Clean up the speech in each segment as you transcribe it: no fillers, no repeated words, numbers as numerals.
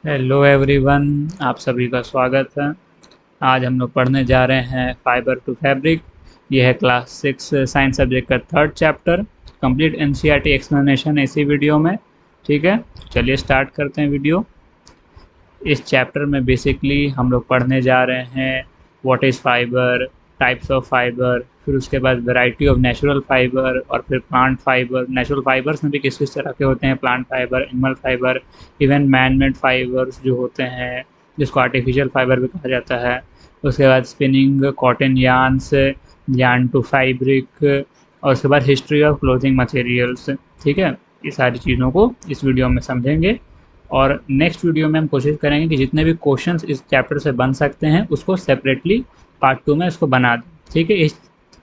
Hello everyone, आप सभी का स्वागत है। आज हम लोग पढ़ने जा रहे हैं फाइबर टू फैब्रिक। यह है क्लास 6 साइंस सब्जेक्ट का third chapter. Complete NCERT explanation इसी वीडियो में। ठीक है, चलिए स्टार्ट करते हैं वीडियो। इस चैप्टर में बेसिकली हम लोग पढ़ने जा रहे हैं what is fibre, types of fibre, फिर उसके बाद वैरायटी ऑफ नेचुरल फाइबर और फिर प्लांट फाइबर। नेचुरल फाइबर्स में भी किस किस तरह के होते हैं, plant fibre, animal fibre, even man made fibres जो होते हैं जिसको आर्टिफिशियल फाइबर भी कहा जाता है। उसके बाद spinning, cotton yarns, yarn to fabric, और उसके बाद हिस्ट्री ऑफ क्लोथिंग मटेरियल्स। ठीक है, ये सारी चीज़ों को इस वीडियो में समझेंगे और नेक्स्ट वीडियो में हम कोशिश करेंगे कि जितने भी क्वेश्चंस इस चैप्टर से बन सकते हैं उसको सेपरेटली पार्ट 2 में इसको बना दें। ठीक है,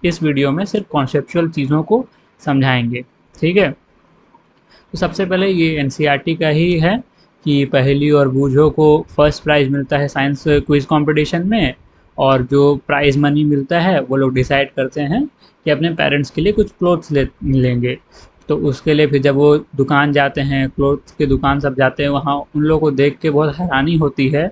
इस वीडियो में सिर्फ कॉन्सेप्चुअल चीज़ों को समझाएंगे। ठीक है, तो सबसे पहले ये एनसीईआरटी का ही है कि पहेली और बूझो को फर्स्ट प्राइज़ मिलता है साइंस क्विज़ कंपटीशन में, और जो प्राइज़ मनी मिलता है वो लोग डिसाइड करते हैं कि अपने पेरेंट्स के लिए कुछ क्लोथ्स लेंगे। तो उसके लिए फिर जब वो दुकान जाते हैं, क्लोथ्स की दुकान सब जाते हैं, वहाँ उन लोगों को देख के बहुत हैरानी होती है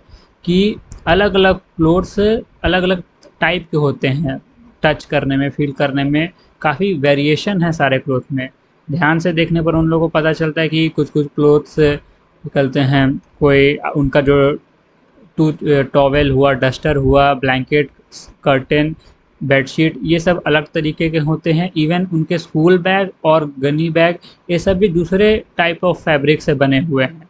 कि अलग अलग क्लोथ्स अलग अलग टाइप के होते हैं। टच करने में, फील करने में काफ़ी वेरिएशन है सारे क्लोथ में। ध्यान से देखने पर उन लोगों को पता चलता है कि कुछ कुछ क्लोथ्स निकलते हैं, कोई उनका जो टूथ टॉवेल हुआ, डस्टर हुआ, ब्लैंकेट, कर्टेन, बेडशीट, ये सब अलग तरीके के होते हैं। इवन उनके स्कूल बैग और गनी बैग, ये सब भी दूसरे टाइप ऑफ फैब्रिक से बने हुए हैं।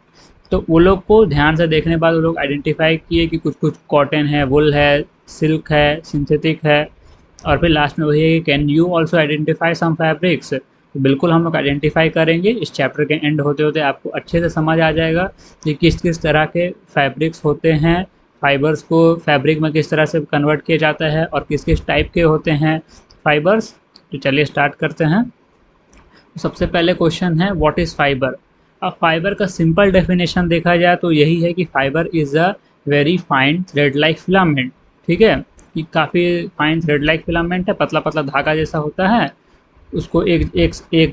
तो वो लोग को ध्यान से देखने के बाद वो लोग आइडेंटिफाई किए कि कुछ कुछ कॉटन है, वुल है, सिल्क है, सिंथेटिक है, और फिर लास्ट में वही है कि can you also identify some fabrics. तो बिल्कुल हम लोग आइडेंटिफाई करेंगे। इस चैप्टर के एंड होते होते आपको अच्छे से समझ आ जाएगा कि किस किस तरह के फैब्रिक्स होते हैं, फाइबर्स को फैब्रिक में किस तरह से कन्वर्ट किया जाता है और किस किस टाइप के होते हैं फाइबर्स। तो चलिए स्टार्ट करते हैं। तो सबसे पहले क्वेश्चन है व्हाट इज़ फाइबर। अब फाइबर का सिंपल डेफिनेशन देखा जाए तो यही है कि fibre is a very fine thread like filament. ठीक है, कि काफ़ी फाइन थ्रेड लाइक फिलामेंट है, पतला पतला धागा जैसा होता है। उसको एक एक एक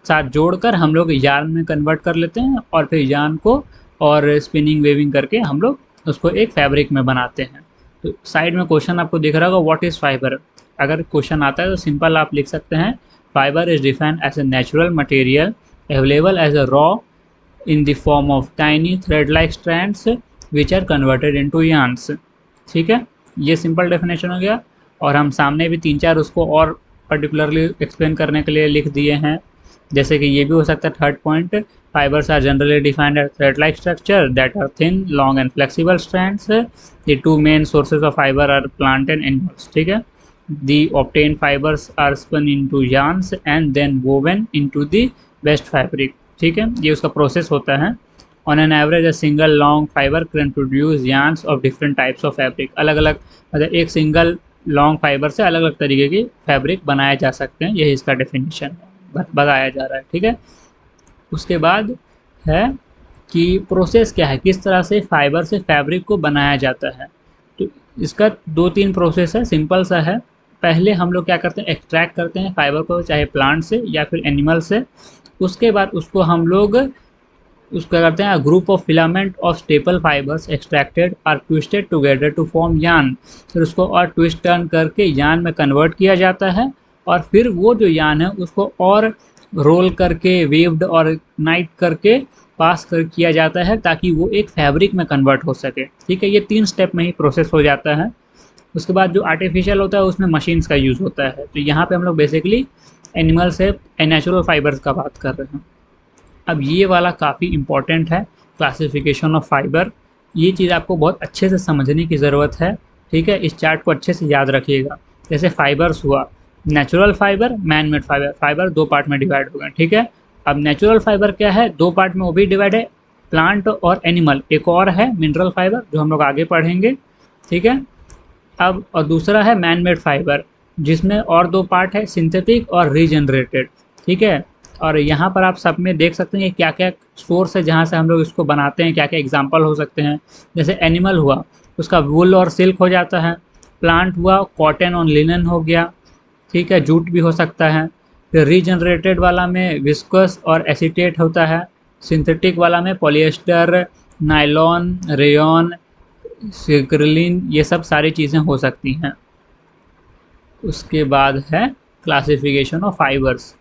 साथ जोड़कर हम लोग यार्न में कन्वर्ट कर लेते हैं और फिर यार्न को और स्पिनिंग वेविंग करके हम लोग उसको एक फैब्रिक में बनाते हैं। तो साइड में क्वेश्चन आपको दिख रहा होगा व्हाट इज़ फाइबर। अगर क्वेश्चन आता है तो सिंपल आप लिख सकते हैं fibre is defined as a natural material available as a raw in the form of tiny thread-like strands which are converted into yarns। ठीक है, ये सिंपल डेफिनेशन हो गया। और हम सामने भी तीन चार उसको और पर्टिकुलरली एक्सप्लेन करने के लिए लिख दिए हैं। जैसे कि ये भी हो सकता है third point, fibres are generally defined as thread like structure that are thin, long and flexible strands. The two main sources of fibre are plant and animals. ठीक है, the obtained fibers are spun into yarns and then woven into the best fabric। ठीक है, ये उसका process होता है। On an average a single long fibre can produce yarns of different types of fabric. अलग अलग मतलब एक सिंगल लॉन्ग फाइबर से अलग अलग तरीके की फैब्रिक बनाए जा सकते हैं, यही इसका डेफिनेशन बताया जा रहा है। ठीक है, उसके बाद है कि प्रोसेस क्या है, किस तरह से फाइबर से फैब्रिक को बनाया जाता है। तो इसका दो तीन प्रोसेस है, सिंपल सा है। पहले हम लोग क्या करते हैं, एक्सट्रैक्ट करते हैं फाइबर को, चाहे प्लांट से या फिर एनिमल से। उसके बाद उसको हम लोग उसका करते हैं group of filament of staple fibres extracted are twisted together to form yarn. फिर उसको और ट्विस्ट टर्न करके यान में कन्वर्ट किया जाता है, और फिर वो जो यान है उसको और रोल करके, वेव्ड और नाइट करके पास कर किया जाता है ताकि वो एक फैब्रिक में कन्वर्ट हो सके। ठीक है, ये तीन स्टेप में ही प्रोसेस हो जाता है। उसके बाद जो आर्टिफिशियल होता है उसमें मशीन्स का यूज़ होता है। तो यहाँ पे हम लोग बेसिकली एनिमल से नेचुरल फाइबर्स का बात कर रहे हैं। अब ये वाला काफ़ी इंपॉर्टेंट है, क्लासिफिकेशन ऑफ फाइबर। ये चीज़ आपको बहुत अच्छे से समझने की ज़रूरत है। ठीक है, इस चार्ट को अच्छे से याद रखिएगा। जैसे फाइबर्स हुआ, natural fibre, man made fibre. Fibre दो पार्ट में डिवाइड हो गए। ठीक है, अब नेचुरल फाइबर क्या है, दो पार्ट में वो भी डिवाइड है, प्लांट और एनिमल। एक और है मिनरल फाइबर जो हम लोग आगे पढ़ेंगे। ठीक है, अब और दूसरा है मैन मेड फाइबर जिसमें और दो पार्ट है, सिंथेटिक और रीजनरेटेड। ठीक है, और यहाँ पर आप सब में देख सकते हैं क्या क्या सोर्स है जहाँ से हम लोग इसको बनाते हैं, क्या क्या एग्जांपल हो सकते हैं। जैसे एनिमल हुआ, उसका वुल और सिल्क हो जाता है। प्लांट हुआ, कॉटन और लिनन हो गया। ठीक है, जूट भी हो सकता है। फिर रीजनरेटेड वाला में विस्कस और एसीटेट होता है। सिंथेटिक वाला में पॉलिएस्टर, नायलॉन, रेयॉन, सिक्रिलिन, ये सब सारी चीज़ें हो सकती हैं। उसके बाद है classification of fibres.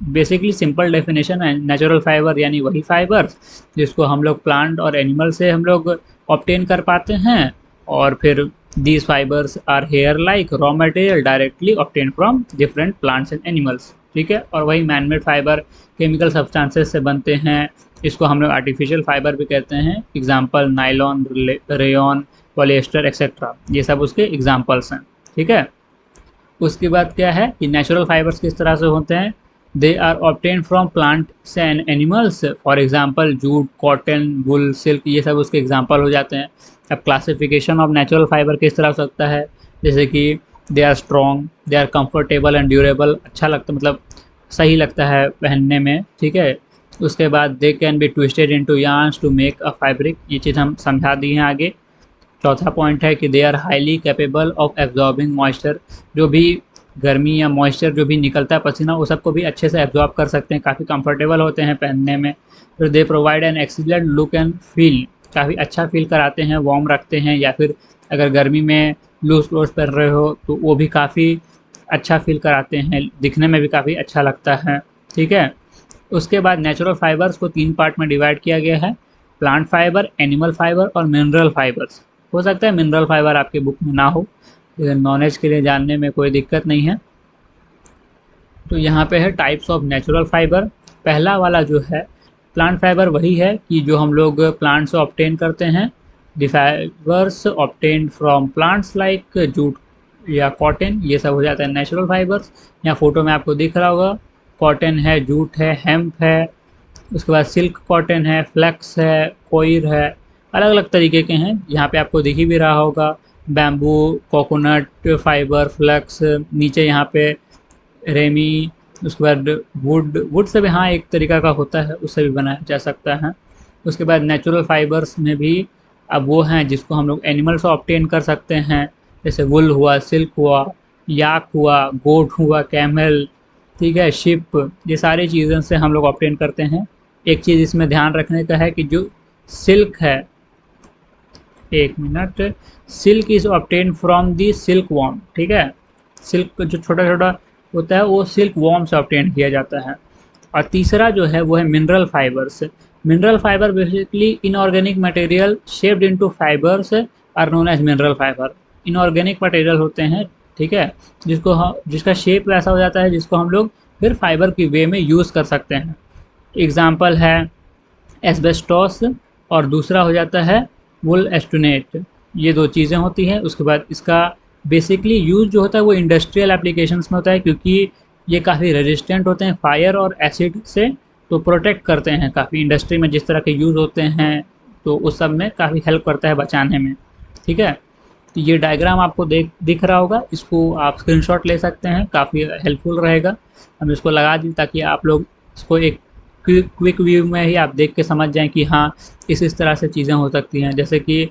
Basically simple definition है, नेचुरल फाइबर यानी वही फाइबर्स जिसको हम लोग प्लांट और एनिमल से हम लोग ऑब्टेन कर पाते हैं, और फिर these fibres are hair like raw material directly obtain from different plants and animals. ठीक है, और वही मैनमेड फाइबर केमिकल सब्सटेंसेस से बनते हैं, इसको हम लोग आर्टिफिशियल फाइबर भी कहते हैं। Example nylon, rayon, polyester etcetera, ये सब उसके एग्जाम्पल्स हैं। ठीक है, उसके बाद क्या है कि नेचुरल फाइबर्स किस तरह से होते हैं, they are obtain from plants and animals, for example jute, cotton, wool, silk, ये सब उसके एग्जांपल हो जाते हैं। अब क्लासिफिकेशन ऑफ नेचुरल फाइबर किस तरह से होता है, जैसे कि they are strong, they are comfortable and durable, अच्छा लगता मतलब सही लगता है पहनने में। ठीक है, उसके बाद they can be twisted into yarns to make a fabric, ये चीज़ हम समझा दी हैं आगे। चौथा पॉइंट है कि they are highly capable of absorbing moisture, जो भी गर्मी या मॉइस्चर जो भी निकलता है पसीना, वो सबको भी अच्छे से एब्जॉर्ब कर सकते हैं, काफ़ी कंफर्टेबल होते हैं पहनने में। फिर they provide an excellent look and feel, काफ़ी अच्छा फील कराते हैं, वार्म रखते हैं, या फिर अगर गर्मी में लूज क्लोथ पहन रहे हो तो वो भी काफ़ी अच्छा फील कराते हैं, दिखने में भी काफ़ी अच्छा लगता है। ठीक है, उसके बाद नेचुरल फाइबर्स को 3 पार्ट में डिवाइड किया गया है, प्लांट फाइबर, एनिमल फाइबर और मिनरल फाइबर्स। हो सकता है मिनरल फाइबर आपके बुक में ना हो, लेकिन नॉलेज के लिए जानने में कोई दिक्कत नहीं है। तो यहाँ पे है टाइप्स ऑफ नेचुरल फाइबर। पहला वाला जो है प्लांट फाइबर, वही है कि जो हम लोग प्लांट से ऑब्टेन करते हैं। The fibres obtain from plants like jute या कॉटन, ये सब हो जाता है नेचुरल फाइबर्स। यहाँ फोटो में आपको दिख रहा होगा, कॉटन है, जूट है, हेम्प है, उसके बाद सिल्क कॉटन है, फ्लेक्स है, कोयर है, अलग अलग तरीके के हैं। यहाँ पे आपको दिख ही भी रहा होगा बैम्बू, कोकोनट फाइबर, फ्लेक्स, नीचे यहाँ पे रेमी, उसके बाद वुड, वुड से भी हाँ एक तरीका का होता है, उससे भी बनाया जा सकता है। उसके बाद नेचुरल फाइबर्स में भी अब वो हैं जिसको हम लोग एनिमल से ऑब्टेन कर सकते हैं, जैसे वुल हुआ, सिल्क हुआ, याक हुआ, गोट हुआ, कैमल, ठीक है, शिप, ये सारी चीज़ों से हम लोग ऑब्टेन करते हैं। एक चीज़ इसमें ध्यान रखने का है कि जो सिल्क है, एक minute, silk is obtain from the silk worm. ठीक है, सिल्क जो छोटा छोटा होता है वो सिल्क वॉर्म से ऑब्टेन किया जाता है। और तीसरा जो है वो है mineral fibres. Mineral fibre basically inorganic material shaped into fibres are known as mineral fibre. Inorganic material होते हैं, ठीक है, जिसका शेप वैसा हो जाता है जिसको हम लोग फिर फाइबर की वे में यूज़ कर सकते हैं। एग्जाम्पल है एस्बेस्टॉस, और दूसरा हो जाता है वुल एस्टोनेट। ये दो चीज़ें होती हैं। उसके बाद इसका बेसिकली यूज़ जो होता है वो इंडस्ट्रियल एप्लीकेशंस में होता है, क्योंकि ये काफ़ी रेजिस्टेंट होते हैं फायर और एसिड से, तो प्रोटेक्ट करते हैं काफ़ी। इंडस्ट्री में जिस तरह के यूज़ होते हैं तो उस सब में काफ़ी हेल्प करता है बचाने में। ठीक है, तो ये डायग्राम आपको दिख रहा होगा, इसको आप स्क्रीनशॉट ले सकते हैं, काफ़ी हेल्पफुल रहेगा। हम इसको लगा दें ताकि आप लोग इसको एक क्विक व्यू में ही आप देख के समझ जाएं कि हाँ इस तरह से चीज़ें हो सकती हैं। जैसे कि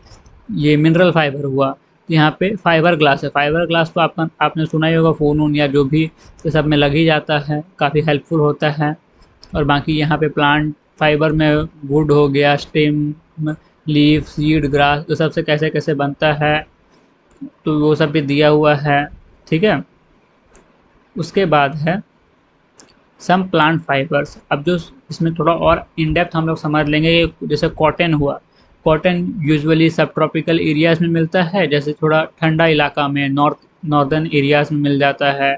ये मिनरल फाइबर हुआ, तो यहाँ पे फाइबर ग्लास है। फाइबर ग्लास तो आपने सुना ही होगा, फ़ोन वोन या जो भी ये सब में लग ही जाता है, काफ़ी हेल्पफुल होता है। और बाकी यहाँ पे प्लांट फाइबर में वुड हो गया, स्टेम, लीफ, सीड, ग्रास, तो सबसे कैसे कैसे बनता है तो वो सब भी दिया हुआ है। ठीक है, उसके बाद है सम प्लांट फाइबर्स। अब जो इसमें थोड़ा और इन डेप्थ हम लोग समझ लेंगे, जैसे कॉटन हुआ, कॉटन यूजुअली सब ट्रॉपिकल एरियाज़ में मिलता है, जैसे थोड़ा ठंडा इलाका में नॉर्दर्न एरियाज़ में मिल जाता है।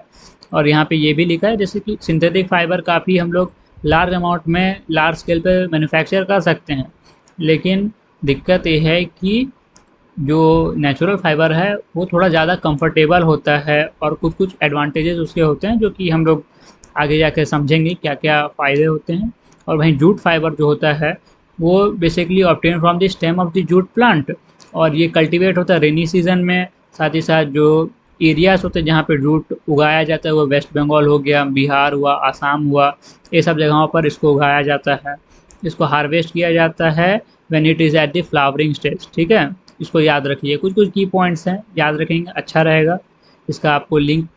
और यहाँ पे ये भी लिखा है जैसे कि सिंथेटिक फाइबर काफ़ी हम लोग लार्ज अमाउंट में लार्ज स्केल पे मैन्युफैक्चर कर सकते हैं, लेकिन दिक्कत ये है कि जो नेचुरल फाइबर है वो थोड़ा ज़्यादा कंफर्टेबल होता है, और कुछ कुछ एडवांटेजेस उसके होते हैं जो कि हम लोग आगे जाकर समझेंगे क्या क्या फ़ायदे होते हैं। और वहीं जूट फाइबर जो होता है वो basically obtain from the stem of the jute plant, और ये कल्टीवेट होता है रेनी सीजन में। साथ ही साथ जो एरियाज़ होते हैं जहाँ पे जूट उगाया जाता है वो वेस्ट बंगाल हो गया, बिहार हुआ, आसाम हुआ, ये सब जगहों पर इसको उगाया जाता है। इसको हार्वेस्ट किया जाता है when it is at the flowering stage. ठीक है, इसको याद रखिए, कुछ कुछ की पॉइंट्स हैं, याद रखेंगे अच्छा रहेगा। इसका आपको लिंक,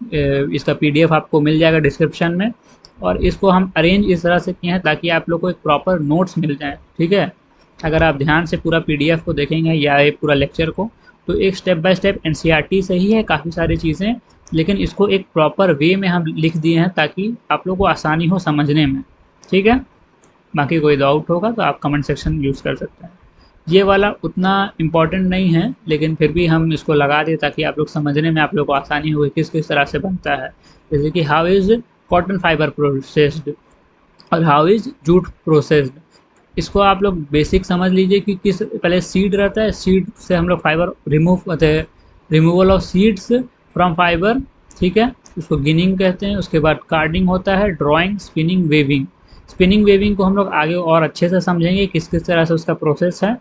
इसका पीडीएफ आपको मिल जाएगा डिस्क्रिप्शन में। और इसको हम अरेंज इस तरह से किए हैं ताकि आप लोग को एक प्रॉपर नोट्स मिल जाए। ठीक है, अगर आप ध्यान से पूरा पीडीएफ को देखेंगे या ये पूरा लेक्चर को, तो एक स्टेप बाय स्टेप एनसीईआरटी से ही है काफ़ी सारी चीज़ें, लेकिन इसको एक प्रॉपर वे में हम लिख दिए हैं ताकि आप लोगों को आसानी हो समझने में। ठीक है, बाकी कोई डाउट होगा तो आप कमेंट सेक्शन यूज़ कर सकते हैं। ये वाला उतना इम्पॉर्टेंट नहीं है, लेकिन फिर भी हम इसको लगा दें ताकि आप लोग समझने में आप लोग को आसानी हो किस किस तरह से बनता है। जैसे कि how is cotton fibre processed और हाउ इज़ जूट प्रोसेस्ड। इसको आप लोग बेसिक समझ लीजिए कि किस पहले सीड रहता है, सीड से हम लोग फाइबर रिमूव करते हैं, removal of seeds from fibre. ठीक है, उसको गिनिंग कहते हैं। उसके बाद कार्डिंग होता है, drawing, spinning, weaving. Spinning weaving को हम लोग आगे और अच्छे से समझेंगे किस किस तरह से उसका प्रोसेस है।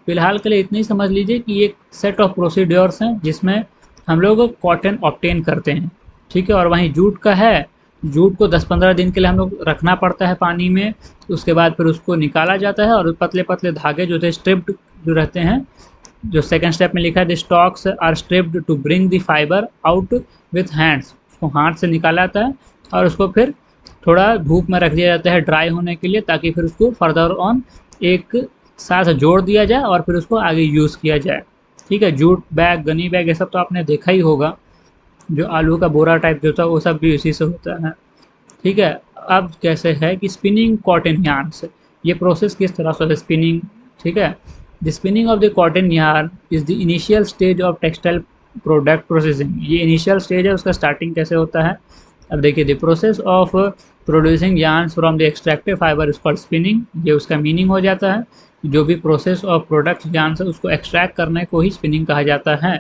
फिलहाल के लिए इतना ही समझ लीजिए कि एक सेट ऑफ प्रोसीड्योर्स हैं जिसमें हम लोग कॉटन ऑब्टेन करते हैं। ठीक है, और वहीं जूट का है, जूट को 10-15 दिन के लिए हम लोग रखना पड़ता है पानी में। उसके बाद फिर उसको निकाला जाता है और पतले पतले धागे जो थे स्ट्रिप्ड जो रहते हैं, जो सेकंड स्टेप में लिखा है the stalks are stripped to bring the fibre out with hands. उसको हाथ से निकाला जाता है और उसको फिर थोड़ा धूप में रख दिया जाता है ड्राई होने के लिए, ताकि फिर उसको फर्दर ऑन एक साथ जोड़ दिया जाए और फिर उसको आगे यूज़ किया जाए। ठीक है, जूट बैग, गनी बैग, ये सब तो आपने देखा ही होगा। जो आलू का बोरा टाइप जो था वो सब भी इसी से होता है। ठीक है, अब कैसे है कि स्पिनिंग कॉटन यार्न से, ये प्रोसेस किस तरह से है स्पिनिंग। ठीक है, the spinning of the cotton yarn is the initial stage of textile product processing. ये इनिशियल स्टेज है, उसका स्टार्टिंग कैसे होता है। अब देखिए, the process of producing yarn from the extracted fibre is called spinning. ये उसका मीनिंग हो जाता है, जो भी प्रोसेस ऑफ प्रोडक्ट यार्न से उसको एक्सट्रैक्ट करने को ही स्पिनिंग कहा जाता है।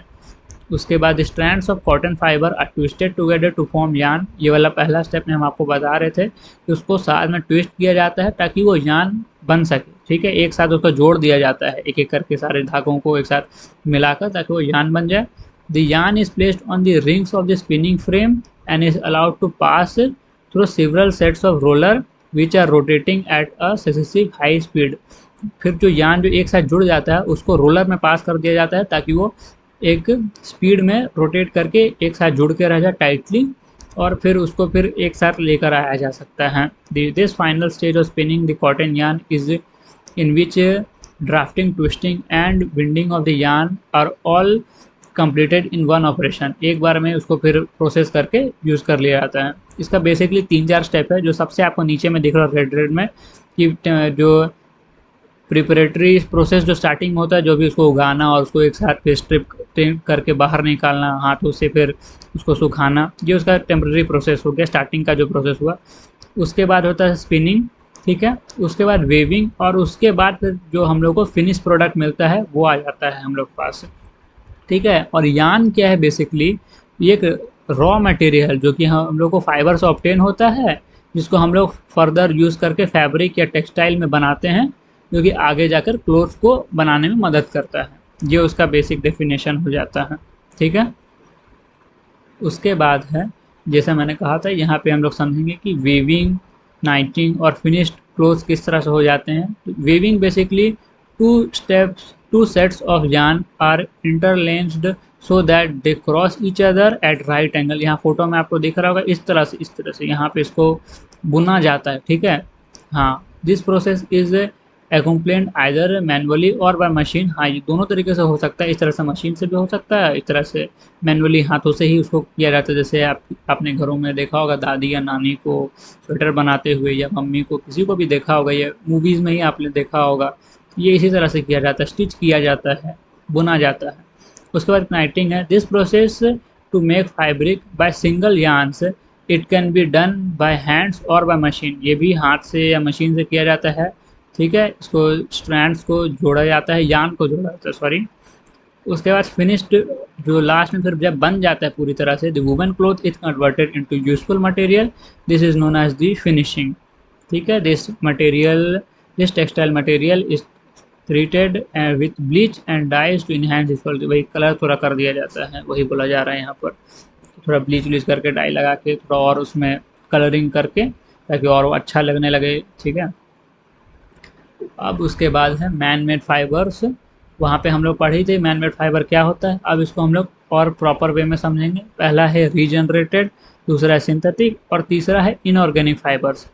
उसके बाद strands of cotton fibre are twisted together to form yarn. ये वाला पहला स्टेप में हम आपको बता रहे थे कि उसको साथ में ट्विस्ट किया जाता है ताकि वो यार्न बन सके। ठीक है, एक साथ उसको जोड़ दिया जाता है एक एक करके सारे धागों को एक साथ मिलाकर ताकि वो यार्न बन जाए। The yarn is placed on the rings of the spinning frame and is allowed to pass through several sets of roller which are rotating at a successive high speed. फिर जो यार्न जो एक साथ जुड़ जाता है उसको रोलर में पास कर दिया जाता है ताकि वो एक स्पीड में रोटेट करके एक साथ जुड़ के रह जाए टाइटली, और फिर उसको फिर एक साथ लेकर आया जा सकता है। This final stage of spinning the cotton yarn is in which drafting, twisting and winding of the yarn are all completed in one operation. एक बार में उसको फिर प्रोसेस करके यूज़ कर लिया जाता है। इसका बेसिकली 3-4 स्टेप है, जो सबसे आपको नीचे में दिख रहा है रेड रेड में, कि जो प्रिपरेटरी प्रोसेस जो स्टार्टिंग होता है, जो भी उसको उगाना और उसको एक साथ फिर स्ट्रिप करके बाहर निकालना हाथों से, फिर उसको सुखाना, ये उसका टेम्प्रेरी प्रोसेस हो गया, स्टार्टिंग का जो प्रोसेस हुआ। उसके बाद होता है स्पिनिंग। ठीक है, उसके बाद वेविंग, और उसके बाद फिर जो हम लोग को फिनिश प्रोडक्ट मिलता है वो आ जाता है हम लोग के पास। ठीक है, और यार्न क्या है बेसिकली, ये एक रॉ मटेरियल जो कि हम लोग को फाइबर से ऑब्टेन होता है, जिसको हम लोग फर्दर यूज़ करके फैब्रिक या टेक्सटाइल में बनाते हैं, जो कि आगे जाकर क्लोथ्स को बनाने में मदद करता है। ये उसका बेसिक डेफिनेशन हो जाता है। ठीक है, उसके बाद है, जैसे मैंने कहा था, यहाँ पे हम लोग समझेंगे कि वेविंग, नाइटिंग और फिनिश्ड क्लोथ्स किस तरह से हो जाते हैं। Weaving basically two sets of yarn are interlaced so that they cross each other at right angle. यहाँ फोटो में आपको दिख रहा होगा, इस तरह से यहाँ पे इसको बुना जाता है। ठीक है, हाँ, this process is accomplished either manually or by machine. हाँ, ये दोनों तरीके से हो सकता है, इस तरह से मशीन से भी हो सकता है, इस तरह से मैनुअली हाथों से ही उसको किया जाता है। जैसे आप अपने घरों में देखा होगा दादी या नानी को स्वेटर बनाते हुए, या मम्मी को, किसी को भी देखा होगा, या मूवीज़ में ही आपने देखा होगा। ये इसी तरह से किया जाता है, स्टिच किया जाता है, बुना जाता है। उसके बाद नाइटिंग है, this process to make fabric by single yarns, it can be done by hands और बाय मशीन। ये भी हाथ से या मशीन से किया जाता है। ठीक है, इसको स्ट्रैंड्स को जोड़ा जाता है, यार्न को जोड़ा जाता है, सॉरी। उसके बाद फिनिश्ड, जो लास्ट में फिर जब बन जाता है पूरी तरह से, the woven cloth is converted into useful material, this is known as the finishing. ठीक है, this textile material is treated with bleach and dyes to enhance its, वही कलर थोड़ा कर दिया जाता है, वही बोला जा रहा है यहाँ पर। थोड़ा ब्लीच व्लीच करके, डाई लगा के, थोड़ा और उसमें कलरिंग करके, ताकि और अच्छा लगने लगे। ठीक है, अब उसके बाद है मैन मेड फाइबर्स। वहाँ पे हम लोग पढ़ी थे मैन मेड फाइबर क्या होता है। अब इसको हम लोग और प्रॉपर वे में समझेंगे। पहला है रीजनरेटेड, दूसरा है सिंथेटिक, और तीसरा है इनऑर्गेनिक फाइबर्स।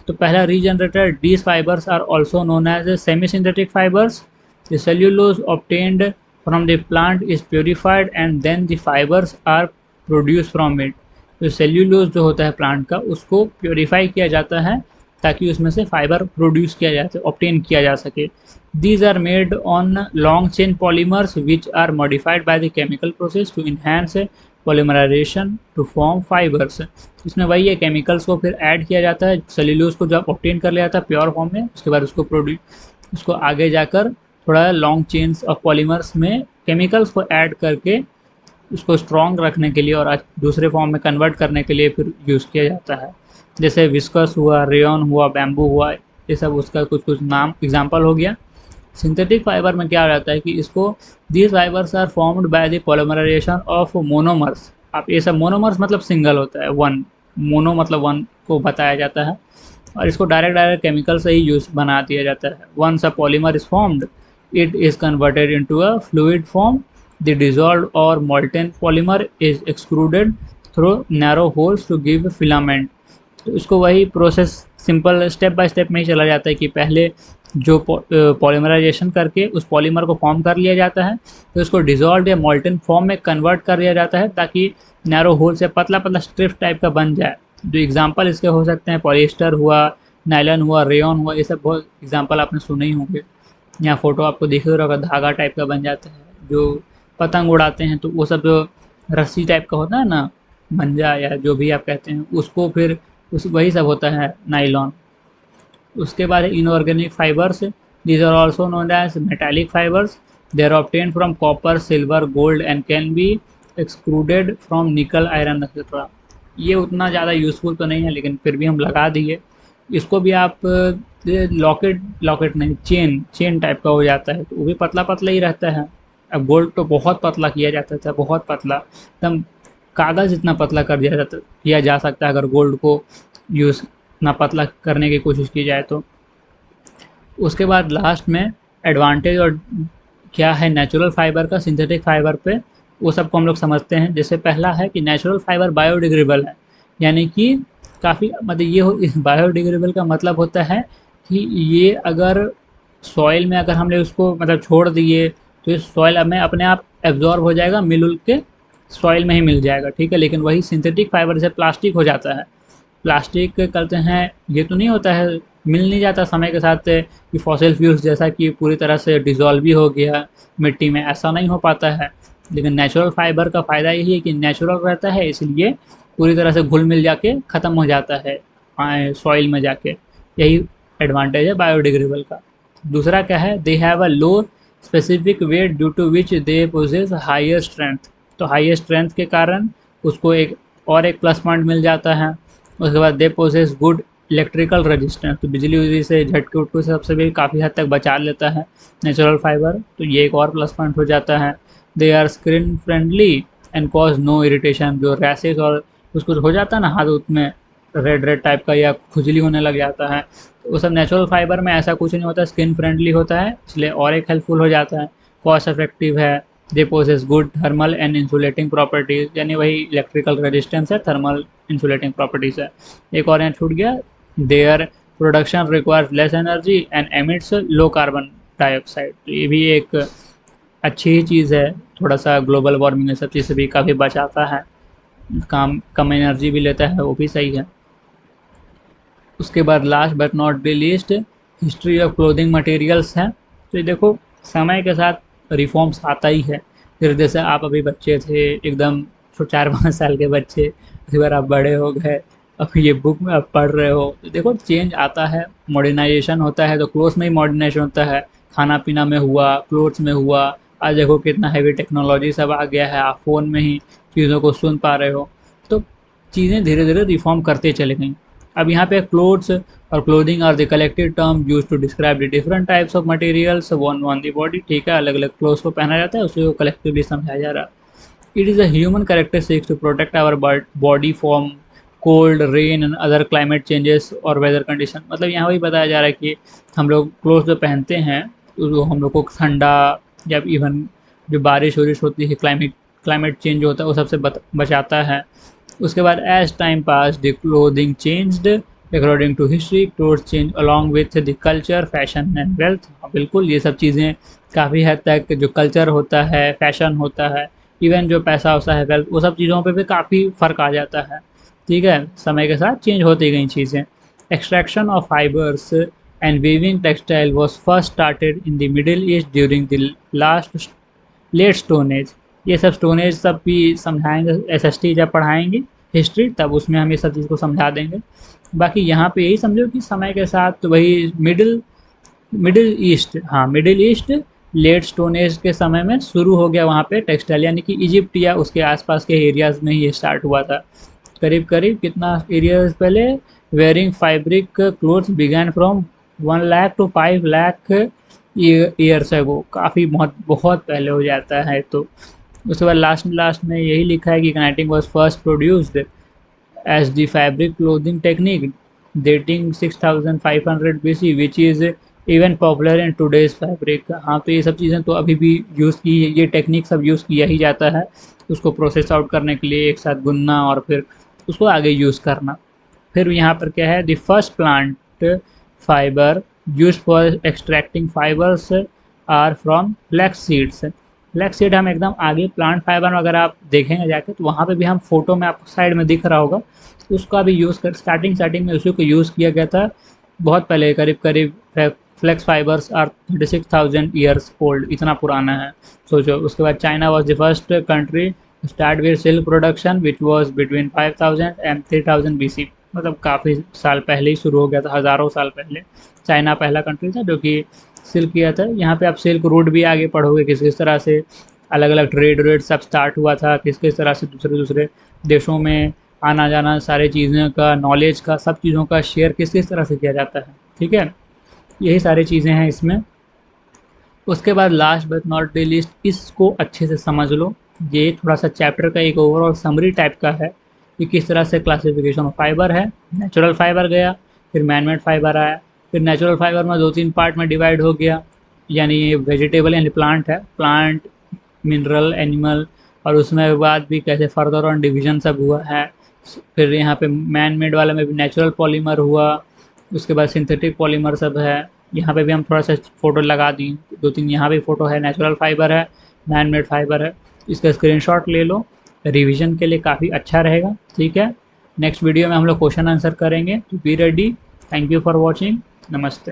तो पहला regenerator, these fibers are also known as semi-synthetic fibers. The cellulose obtained from the plant is purified and then the fibers are produced from it. तो सेल्यूलोज जो होता है प्लांट का उसको प्योरीफाई किया जाता है ताकि उसमें से फाइबर प्रोड्यूस किया जा सके, ऑब्टेन किया जा सके. These are made on long chain polymers which are modified by the chemical process to enhance polymerization to form fibers. इसमें वही है, केमिकल्स को फिर ऐड किया जाता है सेल्यूलोज को जब ऑब्टेन कर लिया जाता है प्योर फॉर्म में, उसके बाद उसको आगे जाकर थोड़ा लॉन्ग चेन्स ऑफ पॉलीमर्स में केमिकल्स को ऐड करके उसको स्ट्रॉन्ग रखने के लिए और दूसरे फॉर्म में कन्वर्ट करने के लिए फिर यूज़ किया जाता है. जैसे विस्कस हुआ, रेयन हुआ, बैम्बू हुआ, ये सब उसका कुछ कुछ नाम एग्जाम्पल हो गया. सिंथेटिक फाइबर में क्या हो जाता है कि इसको these fibres are formed by the polymerisation of monomers. आप ये सब मोनोमर्स मतलब सिंगल होता है, वन, मोनो मतलब वन को बताया जाता है और इसको डायरेक्ट केमिकल से ही यूज बना दिया जाता है. Once a polymer is formed it is converted into a fluid form. The dissolved or molten polymer is extruded through narrow holes to give filament. तो इसको वही process simple step by step में ही चला जाता है कि पहले जो पॉलीमराइजेशन करके उस पॉलीमर को फॉर्म कर लिया जाता है, तो उसको डिजॉल्व या मॉल्टन फॉर्म में कन्वर्ट कर लिया जाता है ताकि नैरो होल से पतला पतला स्ट्रिप टाइप का बन जाए. जो एग्जांपल इसके हो सकते हैं पॉलिएस्टर हुआ, नायलॉन हुआ, रेयन हुआ, ये सब बहुत एग्जांपल आपने सुने ही होंगे. यहाँ फोटो आपको दिख रहा होगा, धागा टाइप का बन जाता है. जो पतंग उड़ाते हैं तो वो सब जो रस्सी टाइप का होता है ना, मंजा या जो भी आप कहते हैं, उसको फिर वही सब होता है नाइलॉन. उसके बाद inorganic fibres, these are also known as metallic fibres. They are obtained from copper, silver, gold and can be excluded from nickel, iron etcetera. ये उतना ज़्यादा यूज़फुल तो नहीं है लेकिन फिर भी हम लगा दिए. इसको भी आप लॉकेट नहीं, चेन टाइप का हो जाता है तो वो भी पतला पतला ही रहता है. अब गोल्ड तो बहुत पतला किया जाता था, बहुत पतला, एकदम कागज़ इतना पतला किया जा सकता है अगर गोल्ड को यूज़ इतना पतला करने की कोशिश की जाए तो. उसके बाद लास्ट में एडवांटेज और क्या है नेचुरल फाइबर का सिंथेटिक फाइबर पे, वो सबको हम लोग समझते हैं. जैसे पहला है कि नेचुरल फाइबर बायोडिग्रेडेबल है, यानी कि काफ़ी मतलब ये इस बायोडिग्रेडेबल का मतलब होता है कि ये अगर सॉइल में अगर हमने उसको मतलब छोड़ दिए तो इस सॉइल में अपने आप एब्जॉर्ब हो जाएगा, मिल के सॉइल में ही मिल जाएगा, ठीक है. लेकिन वही सिंथेटिक फाइबर जैसे प्लास्टिक हो जाता है, प्लास्टिक करते हैं ये तो नहीं होता है, मिल नहीं जाता समय के साथ कि फॉसिल फ्यूल्स जैसा कि पूरी तरह से डिज़ोल्व भी हो गया मिट्टी में, ऐसा नहीं हो पाता है. लेकिन नेचुरल फाइबर का फ़ायदा यही है कि नेचुरल रहता है, इसलिए पूरी तरह से घुल मिल जाके ख़त्म हो जाता है सॉइल में जाके. यही एडवांटेज है बायोडिग्रेडेबल का. दूसरा क्या है, they have a low specific weight due to which they possess higher strength. तो हायर स्ट्रेंथ के कारण उसको एक प्लस पॉइंट मिल जाता है. उसके बाद दे पोजेस गुड इलेक्ट्रिकल रेजिस्टेंस, तो बिजली उजली से झटके उटके सबसे भी काफ़ी हद तक बचा लेता है नेचुरल फाइबर, तो ये एक और प्लस पॉइंट हो जाता है. They are skin friendly and cause no irritation. जो रैसेस और कुछ कुछ हो जाता है ना हाथ में रेड टाइप का या खुजली होने लग जाता है, तो वो सब नेचुरल फाइबर में ऐसा कुछ नहीं होता, स्किन फ्रेंडली होता है, इसलिए और एक हेल्पफुल हो जाता है. कॉस्ट इफेक्टिव है. They possess good thermal and insulating properties, यानी वही इलेक्ट्रिकल रेजिस्टेंस है, थर्मल इंसुलेटिंग प्रॉपर्टीज़ है. एक और यहाँ छूट गया, their production requires less energy and emits low carbon dioxide. तो ये भी एक अच्छी ही चीज़ है, थोड़ा सा ग्लोबल वार्मिंग ये सब चीज़ से भी काफ़ी बचाता है, कम एनर्जी भी लेता है, वो भी सही है. उसके बाद last but not the least history of clothing materials है. तो ये देखो समय के साथ रिफॉर्म्स आता ही है. फिर जैसे आप अभी बच्चे थे एकदम 4-5 साल के बच्चे, उसके बाद आप बड़े हो गए, अब ये बुक में आप पढ़ रहे हो, तो देखो चेंज आता है, मॉडर्नाइजेशन होता है. तो क्लोथ्स में ही मॉडर्नाइजेशन होता है, खाना पीना में हुआ, क्लोथ्स में हुआ. आज देखो कितना हैवी टेक्नोलॉजी सब आ गया है, आप फ़ोन में ही चीज़ों को सुन पा रहे हो. तो चीज़ें धीरे धीरे रिफॉर्म करते चले गई. अब यहाँ पे क्लोथ्स और clothing are the collective term use to describe the different types of materials worn on the body. ठीक है, अलग अलग क्लोथ्स को पहना जाता है, उसी को कलेक्टिवली समझाया जा रहा है. It is a human characteristics to protect our body from cold, rain and other climate changes और वेदर कंडीशन. मतलब यहाँ वही बताया जा रहा है कि हम लोग क्लोथ्स जो पहनते हैं तो हम लोग को ठंडा या इवन जो बारिश वारिश होती है, क्लाइमेट चेंज होता है, वो सबसे बचाता है. उसके बाद as time pass the clothing changed according to history clothes change along with the culture fashion and wealth. बिल्कुल ये सब चीज़ें काफ़ी हद तक जो कल्चर होता है, फैशन होता है, इवन जो पैसा होता है, वेल्थ, वो सब चीज़ों पे भी काफ़ी फ़र्क आ जाता है। ठीक है, समय के साथ चेंज होती गई चीज़ें। Extraction of fibres and weaving textile was first started in the Middle East during the last late stone age. ये सब स्टोन एज सब भी समझाएंगे, एसएसटी जब पढ़ाएंगे हिस्ट्री तब उसमें हम ये सब चीज़ को समझा देंगे। बाकी यहाँ पे यही समझो कि समय के साथ तो वही मिडिल मिडिल ईस्ट, हाँ Middle East late stone Age के समय में शुरू हो गया वहाँ पे टेक्सटाइल, यानी कि इजिप्ट या उसके आसपास के एरियाज में ही ये स्टार्ट हुआ था। करीब करीब कितना एरियाज पहले, wearing fabric clothes began from 1 lakh to 5 lakh years है, वो काफ़ी बहुत बहुत पहले हो जाता है। तो उसके बाद लास्ट में यही लिखा है कि connecting was first produced as the fabric clothing technique dating 6500 BC which is even popular in today's fabric। हाँ तो ये सब चीज़ें तो अभी भी यूज़ की, ये टेक्निक सब यूज़ किया ही जाता है उसको प्रोसेस आउट करने के लिए, एक साथ बुनना और फिर उसको आगे यूज़ करना। फिर यहाँ पर क्या है, the first plant fibre use for extracting fibres are from flax seeds. Flax seed हम एकदम आगे प्लांट फाइबर अगर आप देखेंगे जाके तो वहाँ पे भी हम फोटो में आपको साइड में दिख रहा होगा, तो उसका भी यूज़ कर स्टार्टिंग में उसी को यूज़ किया गया था बहुत पहले, करीब करीब flax fibres are 36,000 years old, इतना पुराना है सोचो। उसके बाद China was the first country start with silk production which was between 5000 and 3000 BC। मतलब काफ़ी साल पहले ही शुरू हो गया था, हज़ारों साल पहले चाइना पहला कंट्री था जो कि सिल्क किया था। यहाँ पे आप सिल्क रूट भी आगे पढ़ोगे किस तरह से अलग अलग ट्रेड सब स्टार्ट हुआ था, किस तरह से दूसरे दूसरे देशों में आना जाना, सारे चीज़ों का नॉलेज का, सब चीज़ों का शेयर किस तरह से किया जाता है। ठीक है, यही सारी चीज़ें हैं इसमें। उसके बाद last but not the least, इसको अच्छे से समझ लो, ये थोड़ा सा चैप्टर का एक ओवरऑल समरी टाइप का है कि किस तरह से क्लासिफिकेशन ऑफ फाइबर है। नेचुरल फाइबर गया, फिर मैनमेड फाइबर आया, फिर नेचुरल फाइबर में 2-3 पार्ट में डिवाइड हो गया, यानी ये वेजिटेबल यानी प्लांट है, प्लांट, मिनरल, एनिमल, और उसमें बाद भी कैसे फर्दर ऑन डिवीजन सब हुआ है। फिर यहाँ पे मैन मेड वाले में भी नेचुरल पॉलीमर हुआ, उसके बाद सिंथेटिक पॉलीमर सब है। यहाँ पे भी हम थोड़ा सा फ़ोटो लगा दी, 2-3 यहाँ भी फ़ोटो है, नेचुरल फाइबर है, मैन मेड फाइबर है। इसका स्क्रीनशॉट ले लो, रिवीजन के लिए काफ़ी अच्छा रहेगा। ठीक है, नेक्स्ट वीडियो में हम लोग क्वेश्चन आंसर करेंगे, तो be ready. Thank you for watching, नमस्ते।